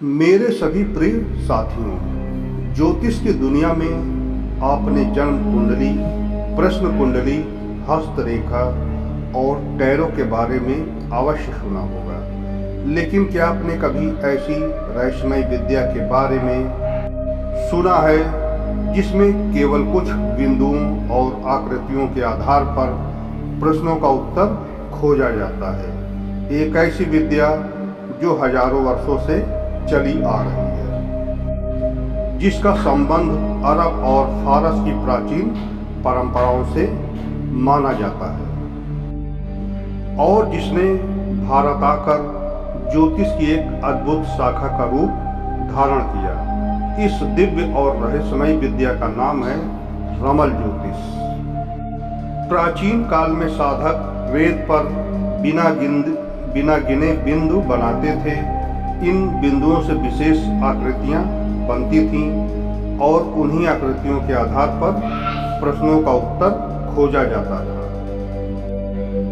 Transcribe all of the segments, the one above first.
मेरे सभी प्रिय साथियों, ज्योतिष की दुनिया में आपने जन्म कुंडली, प्रश्न कुंडली, हस्तरेखा और टैरो के बारे में अवश्य सुना होगा। लेकिन क्या आपने कभी ऐसी रहस्यमय विद्या के बारे में सुना है जिसमें केवल कुछ बिंदुओं और आकृतियों के आधार पर प्रश्नों का उत्तर खोजा जाता है? एक ऐसी विद्या जो हजारों वर्षों से चली आ रही है, जिसका संबंध अरब और फारस की प्राचीन परंपराओं से माना जाता है और जिसने भारत आकर ज्योतिष की एक अद्भुत शाखा का रूप धारण किया। इस दिव्य और रहस्यमय विद्या का नाम है रमल ज्योतिष। प्राचीन काल में साधक वेद पर बिना गिने बिंदु बनाते थे। इन बिंदुओं से विशेष आकृतियां बनती थीं और उन्हीं आकृतियों के आधार पर प्रश्नों का उत्तर खोजा जाता था।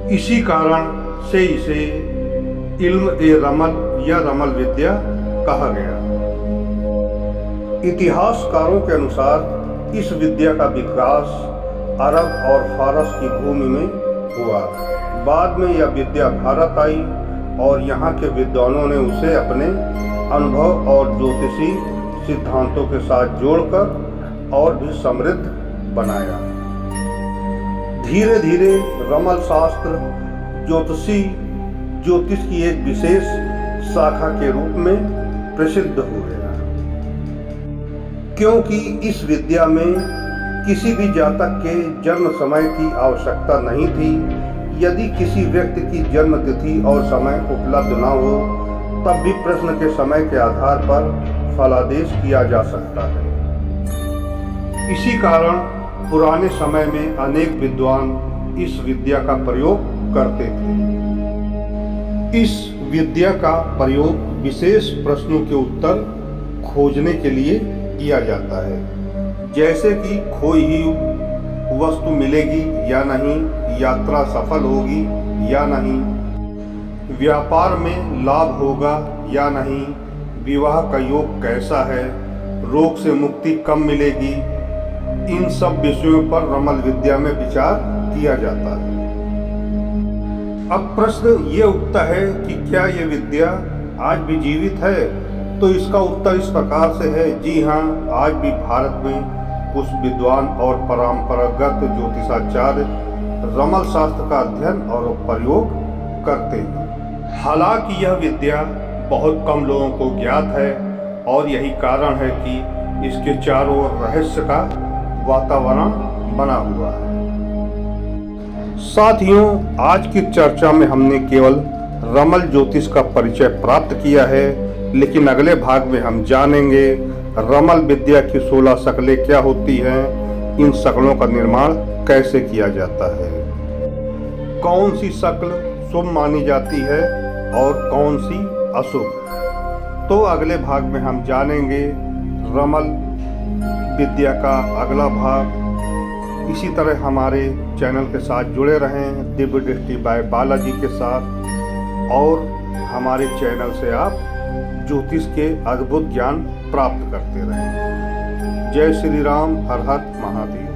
इसी कारण से इसे इल्म-ए-रमल या रमल विद्या कहा गया। इतिहासकारों के अनुसार इस विद्या का विकास अरब और फारस की भूमि में हुआ। बाद में यह विद्या भारत आई और यहाँ के विद्वानों ने उसे अपने अनुभव और ज्योतिषी सिद्धांतों के साथ जोड़कर और भी समृद्ध बनाया। धीरे धीरे रमल शास्त्र ज्योतिष की एक विशेष शाखा के रूप में प्रसिद्ध हो गया, क्योंकि इस विद्या में किसी भी जातक के जन्म समय की आवश्यकता नहीं थी। यदि किसी व्यक्ति की जन्म तिथि और समय उपलब्ध न हो, तब भी प्रश्न के समय के आधार पर फलादेश किया जा सकता है। इसी कारण पुराने समय में अनेक विद्वान इस विद्या का प्रयोग करते थे। इस विद्या का प्रयोग विशेष प्रश्नों के उत्तर खोजने के लिए किया जाता है, जैसे कि खोई हुई वस्तु मिलेगी या नहीं, यात्रा सफल होगी या नहीं, व्यापार में लाभ होगा या नहीं, विवाह का योग कैसा है, रोग से मुक्ति कब मिलेगी। इन सब विषयों पर रमल विद्या में विचार किया जाता है। अब प्रश्न ये उठता है कि क्या ये विद्या आज भी जीवित है? तो इसका उत्तर इस प्रकार से है, जी हाँ, आज भी भारत में कुछ विद्वान और परंपरागत ज्योतिषाचार्य रमल शास्त्र का अध्ययन और प्रयोग करते हैं। हालांकि यह विद्या बहुत कम लोगों को ज्ञात है और यही कारण है कि इसके चारों ओर रहस्य का वातावरण बना हुआ है। साथियों, आज की चर्चा में हमने केवल रमल ज्योतिष का परिचय प्राप्त किया है, लेकिन अगले भाग में हम जानेंगे रमल विद्या की 16 शक्लें क्या होती हैं, इन शक्लों का निर्माण कैसे किया जाता है, कौन सी शक्ल शुभ मानी जाती है और कौन सी अशुभ। तो अगले भाग में हम जानेंगे रमल विद्या का अगला भाग। इसी तरह हमारे चैनल के साथ जुड़े रहें, दिव्य दृष्टि बाय बालाजी के साथ, और हमारे चैनल से आप ज्योतिष के अद्भुत ज्ञान प्राप्त करते रहें। जय श्री राम, हर हर महादेव।